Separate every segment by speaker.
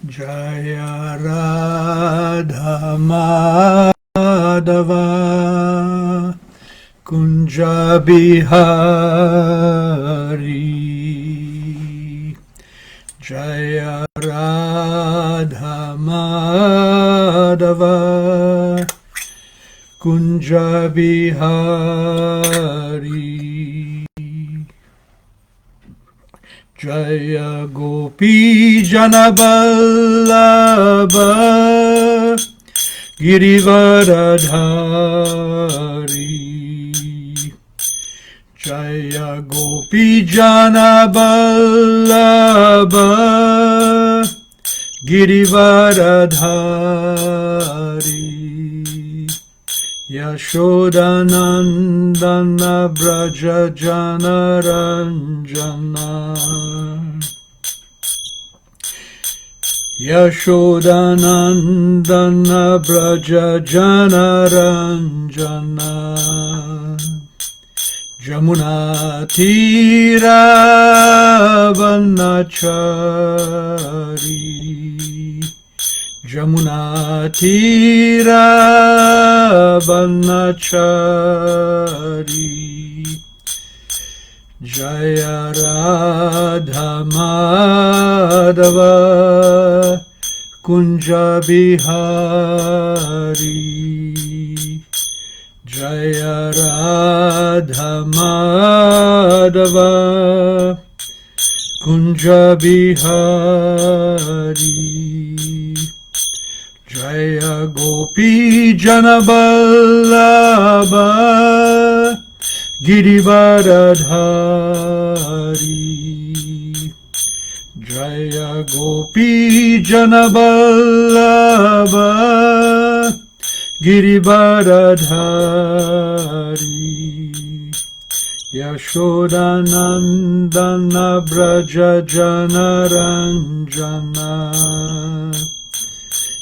Speaker 1: Jaya Radha Madhava Kunja Bihari. Jaya Radha Madhava Kunja Bihari. Jaya Gopi Janaballabha Girivaradhari. Jaya Gopi Janaballabha Girivaradhari. Yashodanandana Braja Janaranjana. Yashodanandana Braja Janaranjana. Jamuna Tira Vanachari. Jamuna Tira Vanachari. Jaya Radha Madhava Kunja Bihari. Jaya Radha Madhava Kunja Bihari. Jaya Gopi Janaballabha Girivaradhari. Jaya Gopi Janaballabha Girivaradhari. Yashodanandana Braja Janaranjana.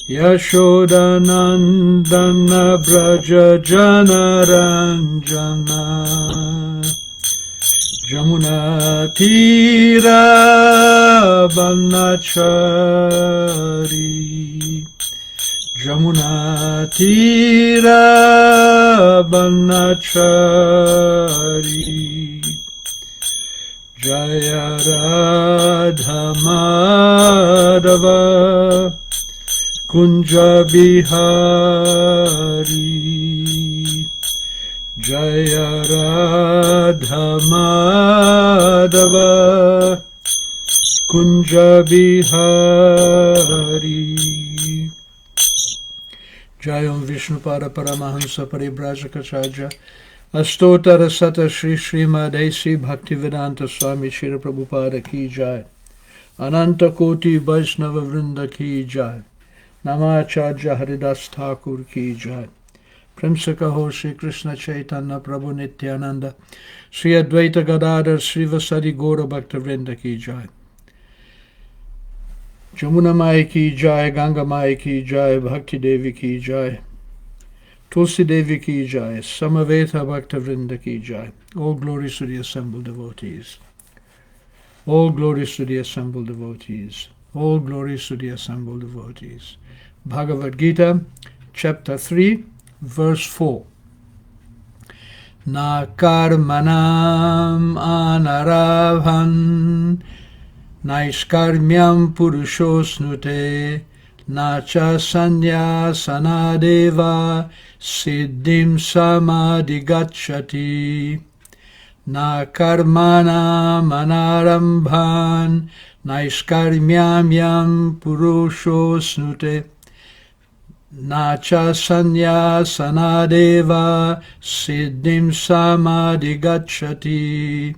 Speaker 1: Yashodanandana Braja Janaranjana. Jamuna Tira Vanachari. Jamuna Tira Vanachari. Jaya Radha Madhava Kunja Bihari. Jaya Radha Madhava Kunja Bihari. Jayam Vishnupada Paramahansa Paribrajakachaja Astotara Sata Shri Srimadesi Bhaktivedanta Swami Shri Prabhupada Ki Jai. Ananta Koti Vaishnava Vrinda Ki Jai. Namacharya Haridas Thakur Ki Jai. Prem se kaho Shri Krishna Chaitanya Prabhu Nityananda Shri Advaita Gadadhar Shri Vasadi Gaura Bhakta Vrinda Ki Jai. Jamuna Mai Ki Jai, Ganga Mai Ki Jai, Bhakti Devi Ki Jai, Tulsi Devi Ki Jai, Samaveta Bhakta Vrinda Ki Jai. All glories to the assembled devotees. All glories to the assembled devotees. All glories to the assembled devotees. Bhagavad Gita, chapter 3, verse 4. Na karmanam anarabhan naishkarmyam purushosnute nacha sanyasanadeva siddhim samadhigacchati. Na karmanam anarambhan naishkarmyam yam purushosnute nacha sanyasanadeva siddhim samadhigacchati.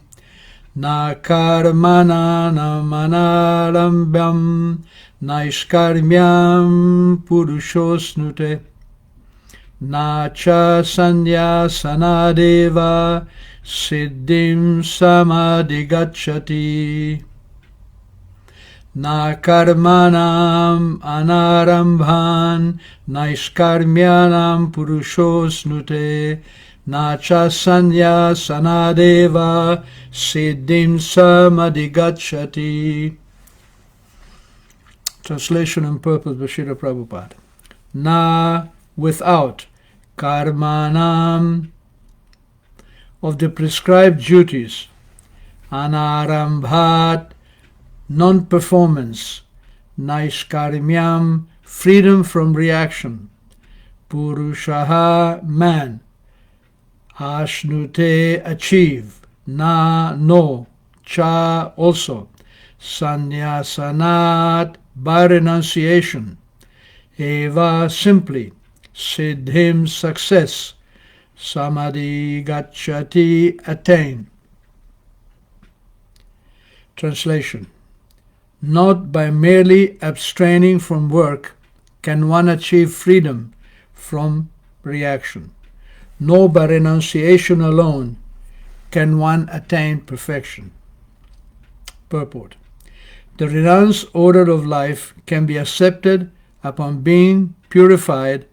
Speaker 1: Na karmana manarambam naishkarmyam purushosnute nacha sanyasanadeva siddhim samadhigacchati. Na karmanam anarambhan naishkarmyanam purushosnute nacha sanyasanadeva siddhim samadhigacchati. Translation and purpose by Srila Prabhupada. Na, without, karmanam, of the prescribed duties, anarambhat, non-performance, naishkarimyam, freedom from reaction, purushaha, man, ashnute, achieve, na, no, cha, also, sanyasanat, by renunciation, eva, simply, siddhim, success, samadhi gacchati, attain. Translation. Not by merely abstraining from work can one achieve freedom from reaction, nor by renunciation alone can one attain perfection. Purport. The renounced order of life can be accepted upon being purified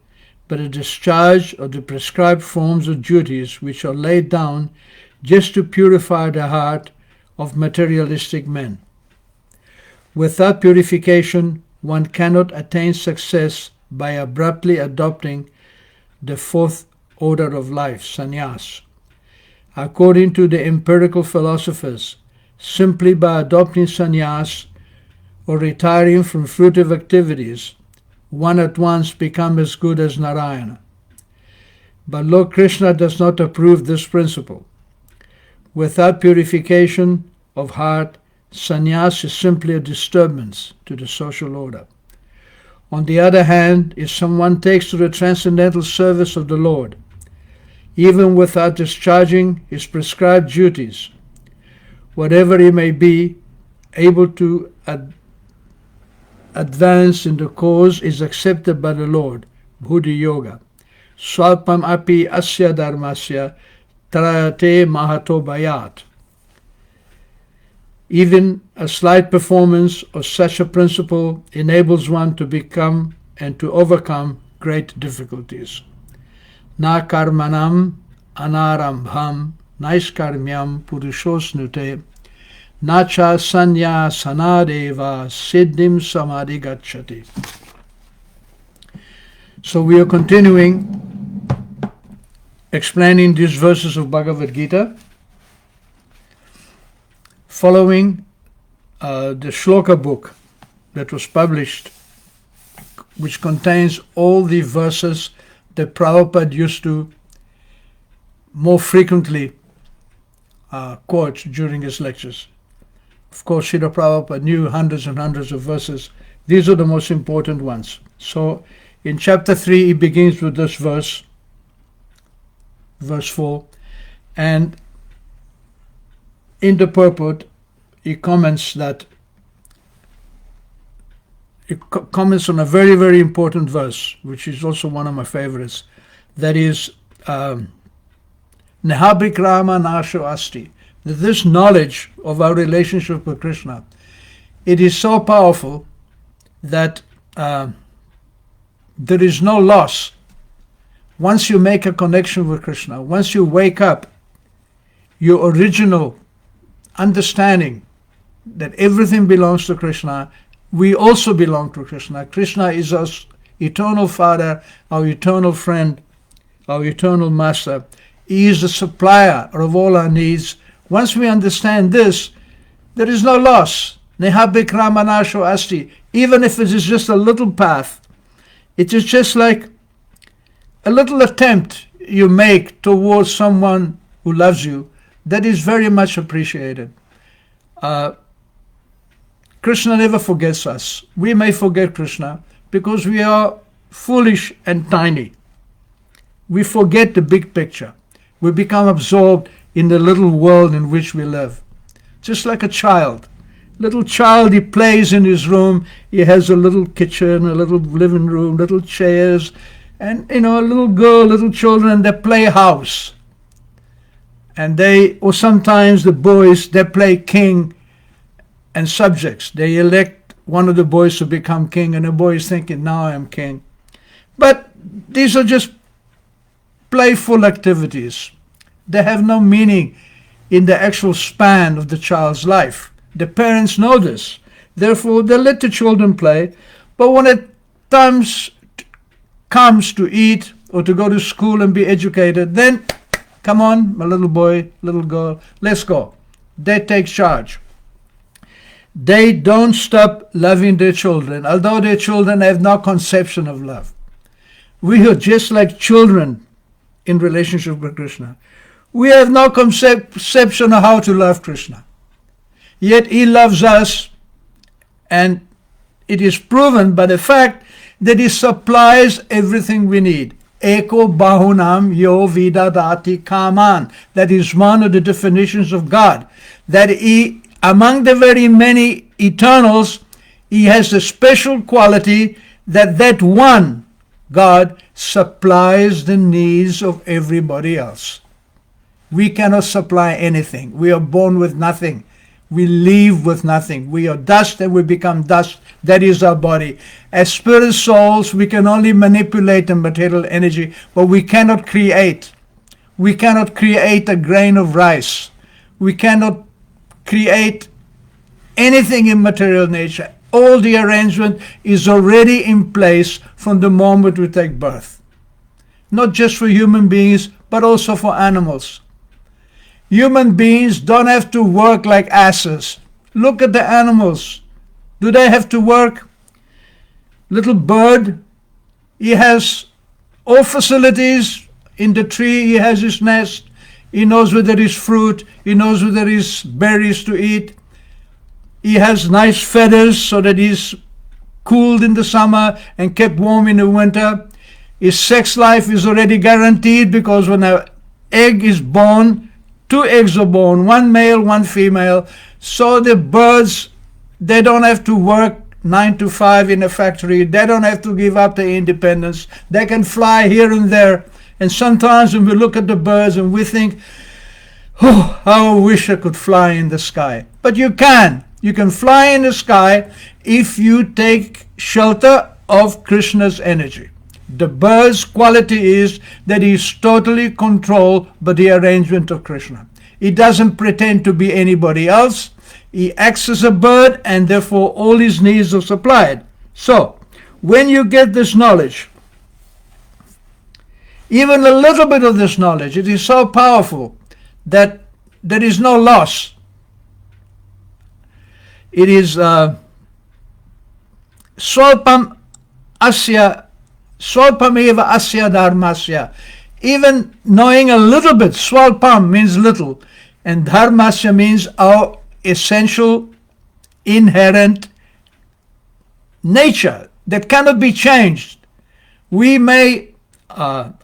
Speaker 1: by the discharge of the prescribed forms of duties which are laid down just to purify the heart of materialistic men. Without purification, one cannot attain success by abruptly adopting the fourth order of life, sannyas. According to the empirical philosophers, simply by adopting sannyas or retiring from fruitive activities, one at once becomes as good as Narayana. But Lord Krishna does not approve this principle. Without purification of heart, sannyas is simply a disturbance to the social order. On the other hand, if someone takes to the transcendental service of the Lord, even without discharging his prescribed duties, whatever he may be able to advance in the cause is accepted by the Lord, Buddhi Yoga. Swalpam api asya dharmasya trayate mahato bayat. Even a slight performance of such a principle enables one to become and to overcome great difficulties. Na karmanam anarambham naiskarmyam purushosnute nacha sanya sanadeva siddhim samadhi gacchati. So we are continuing explaining these verses of Bhagavad Gita, following the Shloka book that was published, which contains all the verses that Prabhupada used to more frequently quote during his lectures. Of course, Srila Prabhupada knew hundreds and hundreds of verses. These are the most important ones. So in chapter 3, he begins with this verse 4, and in the purport, he comments on a very, very important verse, which is also one of my favorites. That is, Nehabrikrama Nasho Asti. That this knowledge of our relationship with Krishna, it is so powerful that there is no loss. Once you make a connection with Krishna, once you wake up, your original understanding that everything belongs to Krishna, we also belong to Krishna. Krishna is our eternal Father, our eternal friend, our eternal Master. He is the supplier of all our needs. Once we understand this, there is no loss. Nehabikramanasho asti. Even if it is just a little path, it is just like a little attempt you make towards someone who loves you. That is very much appreciated. Krishna never forgets us. We may forget Krishna because we are foolish and tiny. We forget the big picture. We become absorbed in the little world in which we live. Just like a child. Little child, he plays in his room. He has a little kitchen, a little living room, little chairs, and a little girl, little children, they play house. And or sometimes the boys, they play king and subjects. They elect one of the boys to become king, and the boy is thinking, now I am king. But these are just playful activities. They have no meaning in the actual span of the child's life. The parents know this. Therefore, they let the children play. But when it comes to eat or to go to school and be educated, then, come on, my little boy, little girl, let's go. They take charge. They don't stop loving their children, although their children have no conception of love. We are just like children in relationship with Krishna. We have no conception of how to love Krishna. Yet he loves us, and it is proven by the fact that he supplies everything we need. Eko bahunam yo vidadati kaman. That is one of the definitions of God. That he, among the very many eternals, he has a special quality that one, God, supplies the needs of everybody else. We cannot supply anything. We are born with nothing. We leave with nothing. We are dust and we become dust. That is our body. As spirit souls, we can only manipulate the material energy, but we cannot create. We cannot create a grain of rice. We cannot create anything in material nature. All the arrangement is already in place from the moment we take birth. Not just for human beings, but also for animals. Human beings don't have to work like asses. Look at the animals. Do they have to work? Little bird, he has all facilities in the tree. He has his nest. He knows where there is fruit. He knows where there is berries to eat. He has nice feathers so that he's cooled in the summer and kept warm in the winter. His sex life is already guaranteed, because when an egg is born, 2 eggs are born, 1 male, 1 female. So the birds, they don't have to work 9 to 5 in a factory. They don't have to give up their independence. They can fly here and there. And sometimes when we look at the birds and we think, oh, how I wish I could fly in the sky. But you can. You can fly in the sky if you take shelter of Krishna's energy. The bird's quality is that he is totally controlled by the arrangement of Krishna. He doesn't pretend to be anybody else. He acts as a bird, and therefore all his needs are supplied. So, when you get this knowledge, even a little bit of this knowledge, it is so powerful that there is no loss. It is swalpam asya, swalpameva asya dharmasya. Even knowing a little bit, swalpam means little, and dharmasya means our essential, inherent nature that cannot be changed. We may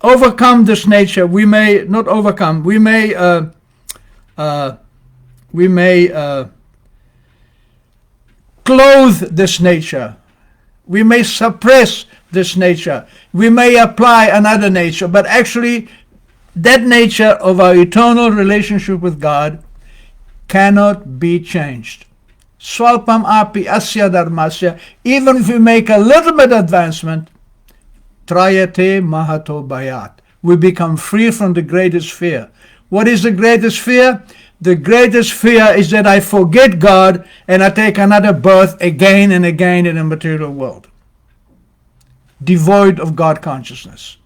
Speaker 1: overcome this nature. We may not overcome. We may clothe this nature. We may suppress this nature. We may apply another nature, but actually that nature of our eternal relationship with God cannot be changed. Swalpam api asya dharmasya. Even if we make a little bit advancement, trayate mahato bayat. We become free from the greatest fear. What is the greatest fear? The greatest fear is that I forget God and I take another birth again and again in the material world, devoid of God consciousness.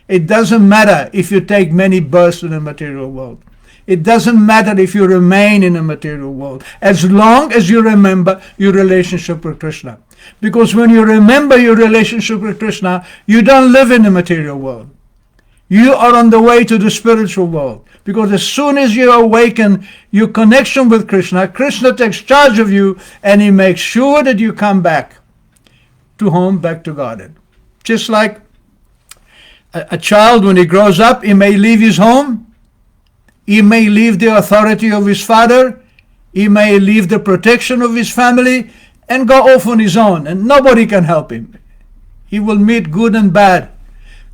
Speaker 1: It doesn't matter if you take many births in the material world. It doesn't matter if you remain in the material world, as long as you remember your relationship with Krishna. Because when you remember your relationship with Krishna, you don't live in the material world. You are on the way to the spiritual world. Because as soon as you awaken your connection with Krishna, Krishna takes charge of you and he makes sure that you come back to home, back to Godhead. Just like a child, when he grows up, he may leave his home, he may leave the authority of his father, he may leave the protection of his family and go off on his own, and nobody can help him. He will meet good and bad.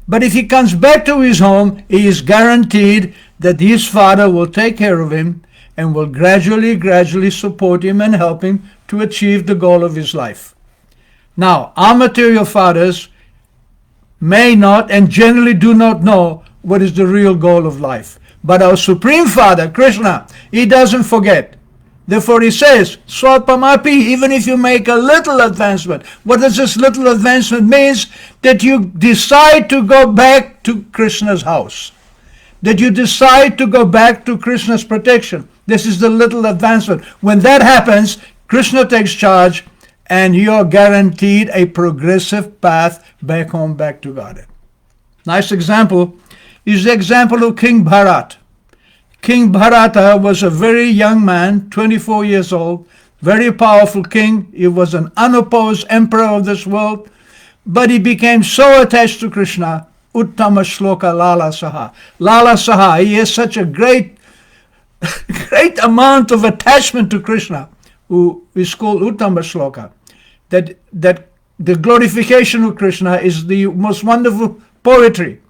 Speaker 1: But if he comes back to his home, he is guaranteed that his father will take care of him and will gradually support him and help him to achieve the goal of his life. Now, our material fathers may not and generally do not know what is the real goal of life. But our Supreme Father, Krishna, he doesn't forget. Therefore he says, swalpamapi, even if you make a little advancement. What does this little advancement means? That you decide to go back to Krishna's house. That you decide to go back to Krishna's protection. This is the little advancement. When that happens, Krishna takes charge and you are guaranteed a progressive path back home, back to Godhead. Nice example is the example of King Bharat. King Bharata was a very young man, 24 years old, very powerful king. He was an unopposed emperor of this world, but he became so attached to Krishna, Uttama Shloka Lala Saha. Lala Saha, he has such a great amount of attachment to Krishna, who is called Uttama Shloka, that the glorification of Krishna is the most wonderful poetry.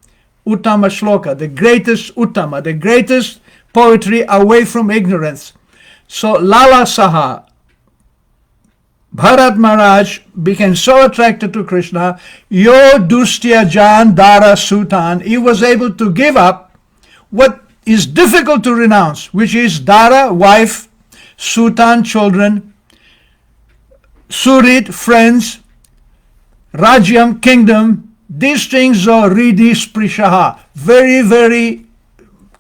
Speaker 1: Uttama Shloka, the greatest Uttama, the greatest poetry away from ignorance. So Lala Saha, Bharat Maharaj became so attracted to Krishna, Yo Dustya Jan Dara Sutan, he was able to give up what is difficult to renounce, which is Dara, wife, Sutan, children, Surit, friends, Rajyam, kingdom. These things are Ridhi Sprishaha, very, very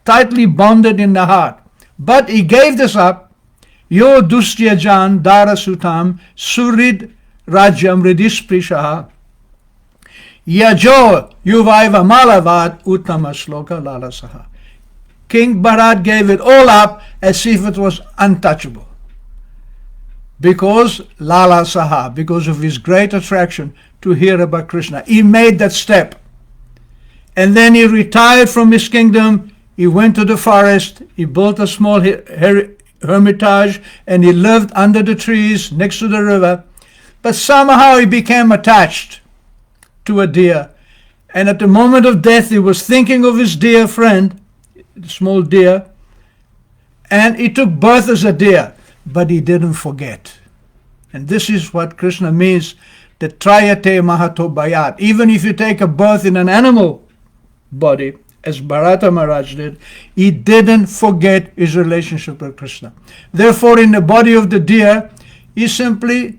Speaker 1: tightly bonded in the heart. But he gave this up. Yo Dustya Jan Dara Sutam Surid Rajyam Ridhi Sprishaha Yajo Yuvaiva Malavad Uttama Shloka Lala Saha. King Bharat gave it all up as if it was untouchable. Because Lala Saha, because of his great attraction to hear about Krishna. He made that step. And then he retired from his kingdom. He went to the forest. He built a small hermitage and he lived under the trees next to the river. But somehow he became attached to a deer. And at the moment of death, he was thinking of his dear friend, the small deer, and he took birth as a deer, but he didn't forget. And this is what Krishna means, the Trayate Mahato Bayat. Even if you take a birth in an animal body, as Bharata Maharaj did, he didn't forget his relationship with Krishna. Therefore, in the body of the deer, he simply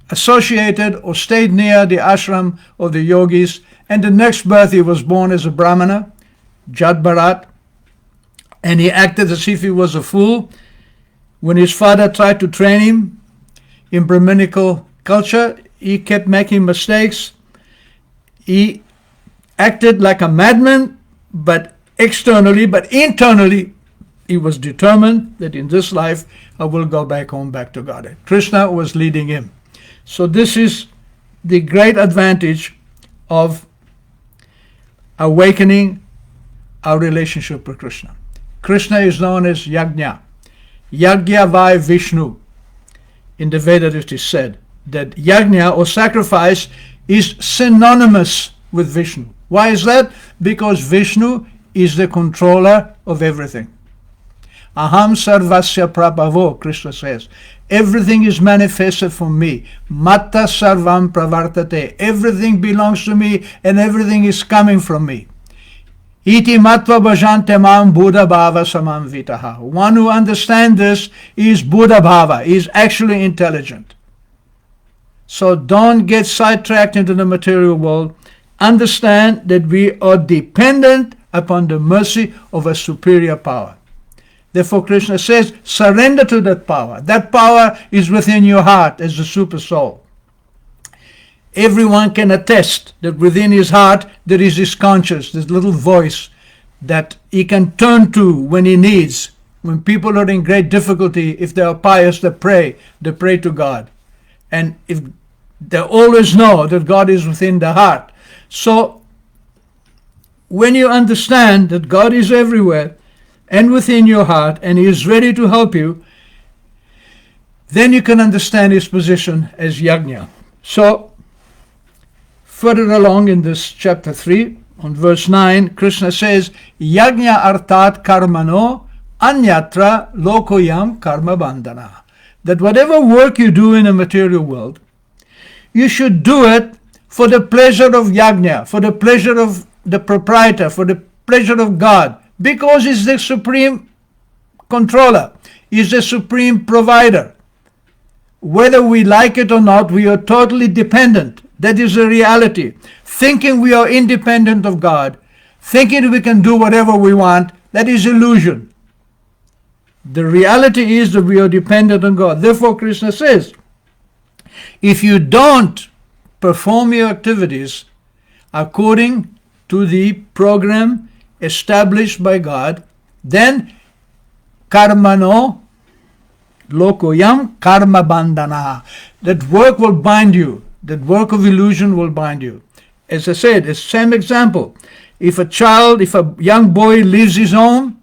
Speaker 1: associated or stayed near the ashram of the yogis, and the next birth he was born as a Brahmana, Jad Bharat, and he acted as if he was a fool. When his father tried to train him in Brahminical culture, he kept making mistakes. He acted like a madman, but externally, but internally, he was determined that in this life, I will go back home, back to God. Krishna was leading him. So this is the great advantage of awakening our relationship with Krishna. Krishna is known as Yajna. Yajna vai Vishnu. In the Vedas it is said that Yajna or sacrifice is synonymous with Vishnu. Why is that? Because Vishnu is the controller of everything. Aham sarvasya prabhavo, Krishna says. Everything is manifested from me. Matta sarvam pravartate. Everything belongs to me and everything is coming from me. Iti matva bhajante mam Buddha bhava samam vitaha. One who understands this is Buddha bhava, is actually intelligent. So don't get sidetracked into the material world. Understand that we are dependent upon the mercy of a superior power. Therefore Krishna says, surrender to that power. That power is within your heart as the super soul. Everyone can attest that within his heart there is this conscience, this little voice that he can turn to when he needs. When people are in great difficulty, if they are pious, they pray to God. And if they always know that God is within the heart. So when you understand that God is everywhere and within your heart and he is ready to help you, then you can understand his position as Yajna. So further along in this chapter 3, on verse 9, Krishna says, Yajna artat karmano anyatra lokoyam karma bandhana. That whatever work you do in the material world, you should do it for the pleasure of Yajna, for the pleasure of the proprietor, for the pleasure of God, because it's the supreme controller. He's the supreme provider. Whether we like it or not, we are totally dependent. That is a reality. Thinking we are independent of God, thinking we can do whatever we want, that is illusion. The reality is that we are dependent on God. Therefore, Krishna says, if you don't perform your activities according to the program established by God, then karmano lokoyam karma bandhana. That work will bind you. That work of illusion will bind you. As I said, it's the same example. If a young boy leaves his home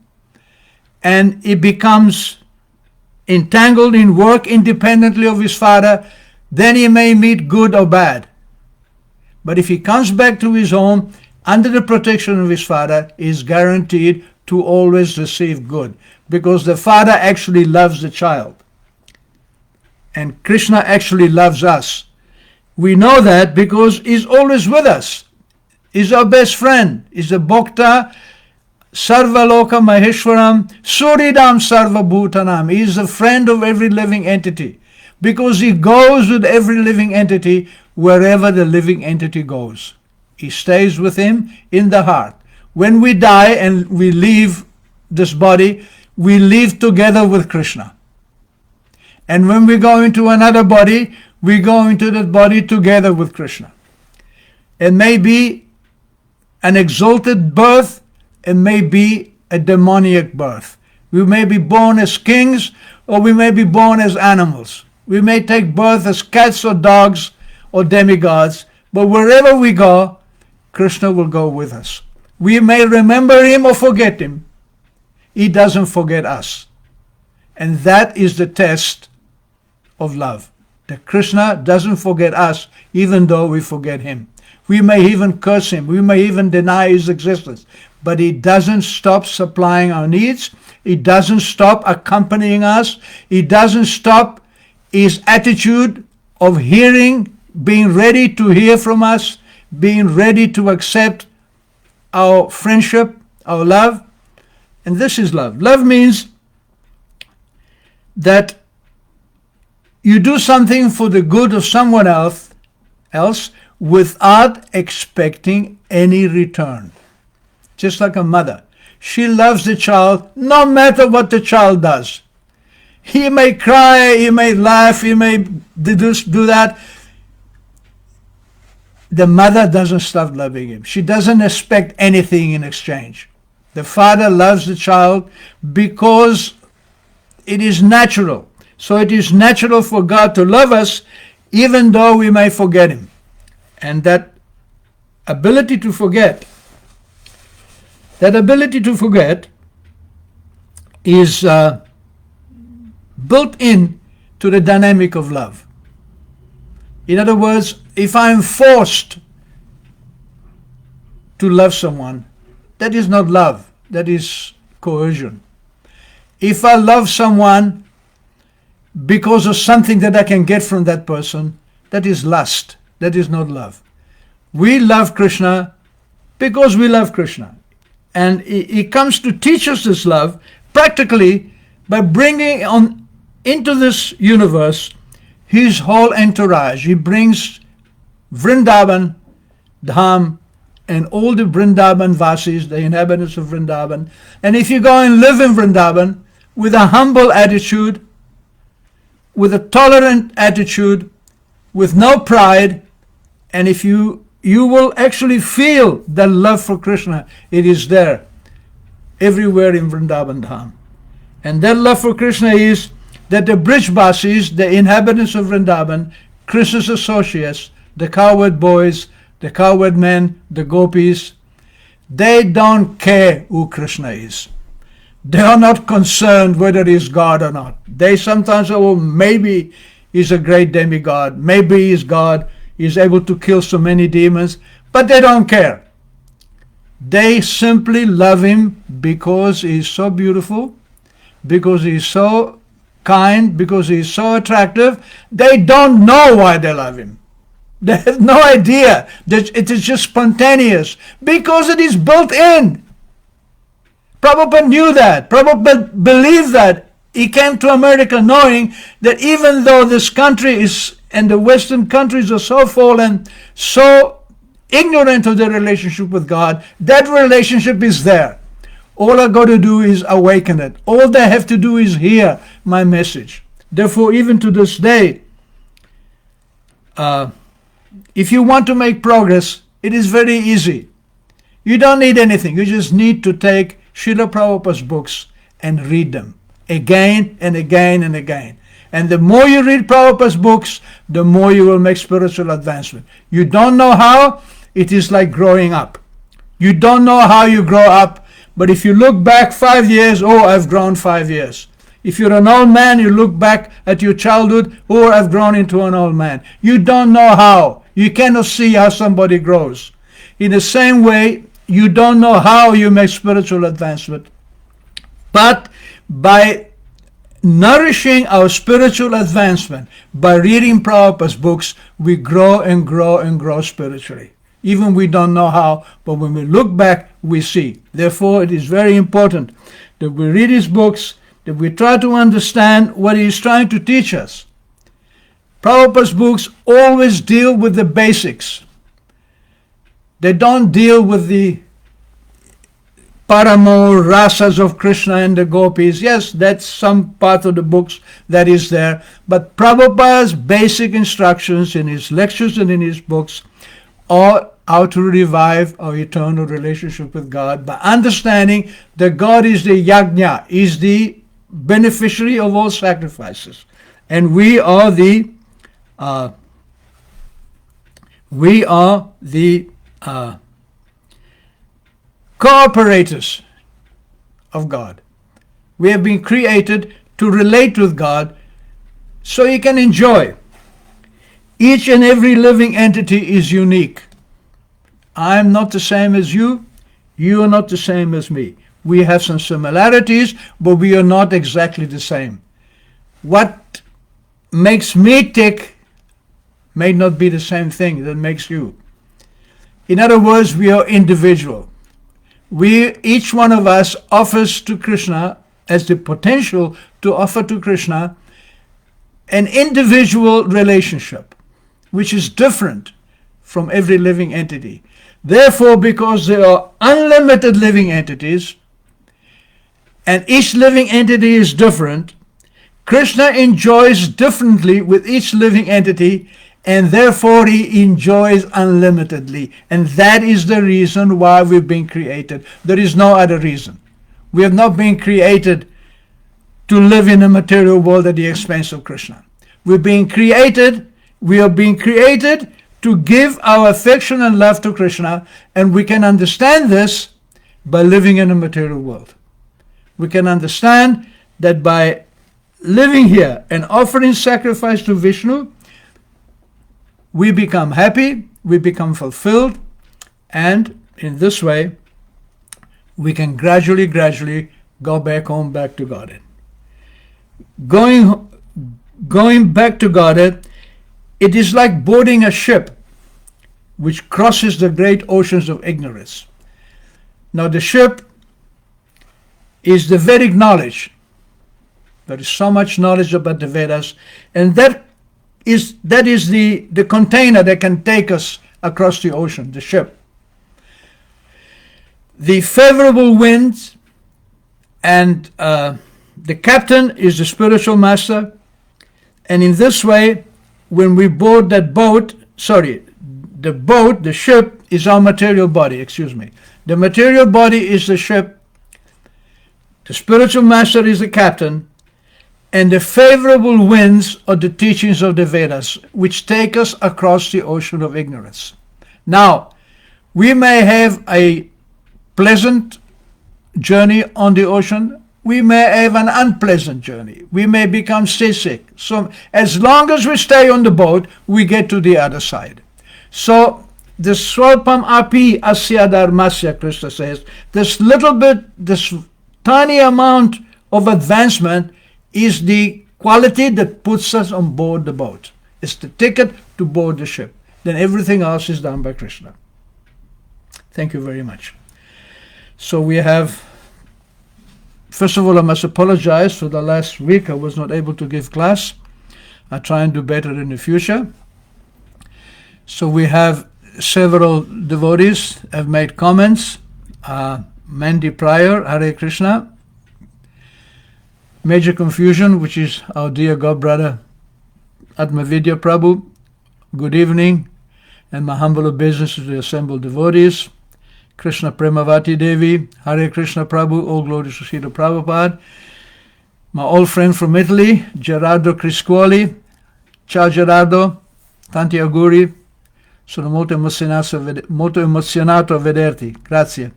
Speaker 1: and he becomes entangled in work independently of his father, then he may meet good or bad. But if he comes back to his home under the protection of his father, he is guaranteed to always receive good, because the father actually loves the child. And Krishna actually loves us. We know that because he's always with us. He's our best friend. He's a Bhokta, Sarvaloka Maheshwaram, Suridam Sarva Bhutanam. He is a friend of every living entity, because he goes with every living entity wherever the living entity goes. He stays with him in the heart. When we die and we leave this body, we leave together with Krishna. And when we go into another body, we go into that body together with Krishna. It may be an exalted birth, it may be a demoniac birth. We may be born as kings, or we may be born as animals. We may take birth as cats or dogs or demigods, but wherever we go, Krishna will go with us. We may remember him or forget him. He doesn't forget us. And that is the test of love. That Krishna doesn't forget us, even though we forget him. We may even curse him. We may even deny his existence. But he doesn't stop supplying our needs. He doesn't stop accompanying us. He doesn't stop his attitude of hearing, being ready to hear from us, being ready to accept our friendship, our love. And this is love. Love means that you do something for the good of someone else without expecting any return. Just like a mother. She loves the child no matter what the child does. He may cry, he may laugh, he may do this, do that. The mother doesn't stop loving him. She doesn't expect anything in exchange. The father loves the child because it is natural. So it is natural for God to love us even though we may forget him. And that ability to forget is built in to the dynamic of love. In other words, if I am forced to love someone, that is not love, that is coercion. If I love someone because of something that I can get from that person, that is lust, that is not love. We love Krishna because we love Krishna. And he comes to teach us this love practically by bringing on into this universe his whole entourage. He brings Vrindavan, Dham, and all the Vrindavan Vasis, the inhabitants of Vrindavan. And if you go and live in Vrindavan with a humble attitude, with a tolerant attitude, with no pride, and if you will actually feel the love for Krishna, it is there everywhere in Vrindavan Dham. And that love for Krishna is that the Brijbasis, the inhabitants of Vrindavan, Krishna's associates, the cowherd boys, the cowherd men, the gopis, they don't care who Krishna is. They are not concerned whether he is God or not. They sometimes say, oh, maybe he's a great demigod, maybe he's God, he's able to kill so many demons, but they don't care. They simply love him because he is so beautiful, because he is so kind, because he is so attractive. They don't know why they love him. They have no idea. That it is just spontaneous because it is built in. Prabhupada knew that. Prabhupada believed that. He came to America knowing that even though this country is, and the Western countries are so fallen, so ignorant of their relationship with God, that relationship is there. All I got to do is awaken it. All they have to do is hear my message. Therefore, even to this day, if you want to make progress, it is very easy. You don't need anything. You just need to take Srila Prabhupada's books and read them again and again and again. And the more you read Prabhupada's books, the more you will make spiritual advancement. You don't know how? It is like growing up. You don't know how you grow up, but if you look back 5 years, oh, I've grown 5 years. If you're an old man, you look back at your childhood, oh, I've grown into an old man. You don't know how. You cannot see how somebody grows. In the same way, you don't know how you make spiritual advancement. But by nourishing our spiritual advancement, by reading Prabhupada's books, we grow and grow and grow spiritually. Even we don't know how, but when we look back, we see. Therefore, it is very important that we read his books, that we try to understand what he is trying to teach us. Prabhupada's books always deal with the basics. They don't deal with the paramore rasas of Krishna and the gopis. Yes, that's some part of the books that is there. But Prabhupada's basic instructions in his lectures and in his books are how to revive our eternal relationship with God by understanding that God is the yajna, is the beneficiary of all sacrifices. And we are the cooperators of God. We have been created to relate with God so you can enjoy. Each and every living entity is unique. I am not the same as you. You are not the same as me. We have some similarities, but we are not exactly the same. What makes me tick may not be the same thing that makes you. In other words, we are individual. Each one of us offers to Krishna, as the potential to offer to Krishna, an individual relationship, which is different from every living entity. Therefore, because there are unlimited living entities, and each living entity is different, Krishna enjoys differently with each living entity, and therefore he enjoys unlimitedly. And that is the reason why we've been created. There is no other reason. We have not been created to live in a material world at the expense of Krishna. We are being created to give our affection and love to Krishna, and we can understand this by living in a material world. We can understand that by living here and offering sacrifice to Vishnu, we become happy, we become fulfilled, and in this way, we can gradually go back home, back to Godhead. Going back to Godhead, it is like boarding a ship which crosses the great oceans of ignorance. Now the ship is the Vedic knowledge. There is so much knowledge about the Vedas, and that is the container that can take us across the ocean, the ship. The favorable winds, and the captain is the spiritual master, and in this way, when we board that boat, the ship is our material body, The material body is the ship, the spiritual master is the captain, and the favorable winds are the teachings of the Vedas, which take us across the ocean of ignorance. Now, we may have a pleasant journey on the ocean. We may have an unpleasant journey. We may become seasick. So as long as we stay on the boat, we get to the other side. So the swalpam api asya dharmasya, Krishna says, this tiny amount of advancement is the quality that puts us on board the boat. It's the ticket to board the ship. Then everything else is done by Krishna. Thank you very much. So we have First of all, I must apologize for the last week I was not able to give class. I'll try and do better in the future. So we have several devotees have made comments. Mandy Pryor, Hare Krishna. Major Confusion, which is our dear God brother Atmavidya Prabhu, good evening, and my humble obeisance to the assembled devotees. Krishna Premavati Devi, Hare Krishna Prabhu, all glories to Srila Prabhupada. My old friend from Italy, Gerardo Criscuoli, ciao Gerardo, tanti auguri, sono molto emozionato a vederti, grazie.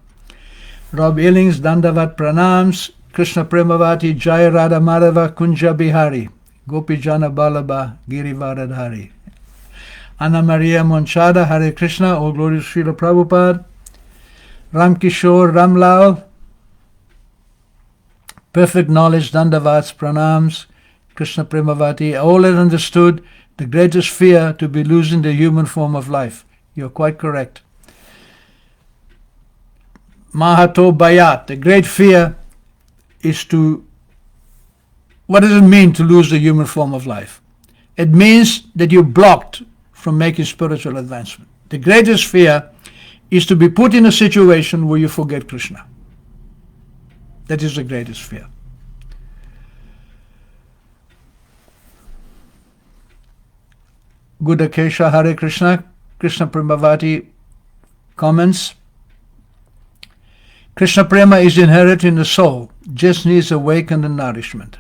Speaker 1: Rob Illings, Dandavat Pranams, Krishna Premavati, Jai Radha Madhava Kunja Bihari, Gopi Jana Balaba, Girivaradhari. Anna Maria Monchada, Hare Krishna, all glories to Srila Prabhupada. Ram Kishore, Ramlal, perfect knowledge, Dandavats, Pranams, Krishna Premavati, all had understood the greatest fear to be losing the human form of life. You're quite correct. Mahato Bayat, the great fear is to, what does it mean to lose the human form of life? It means that you're blocked from making spiritual advancement. The greatest fear is to be put in a situation where you forget Krishna. That is the greatest fear. Gudakesha Hare Krishna, Krishna Premavati comments, Krishna Prema is inherent in the soul, just needs awakened and nourishment.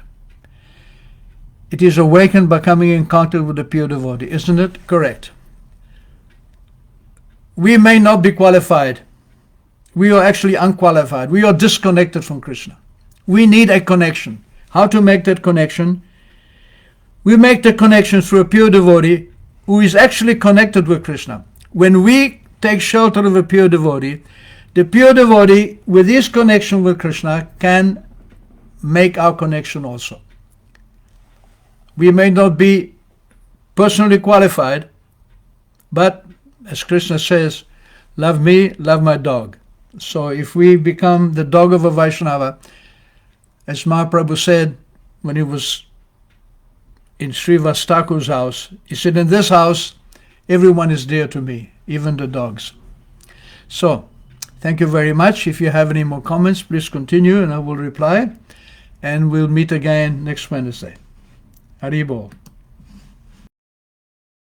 Speaker 1: It is awakened by coming in contact with the pure devotee, isn't it? Correct. We may not be qualified. We are actually unqualified. We are disconnected from Krishna. We need a connection. How to make that connection? We make the connection through a pure devotee who is actually connected with Krishna. When we take shelter of a pure devotee, the pure devotee with his connection with Krishna can make our connection also. We may not be personally qualified, but as Krishna says, love me, love my dog. So if we become the dog of a Vaishnava, as Mahaprabhu said when he was in Srivas Thakur's house, he said, in this house, everyone is dear to me, even the dogs. So, thank you very much. If you have any more comments, please continue and I will reply. And we'll meet again next Wednesday. Haribol.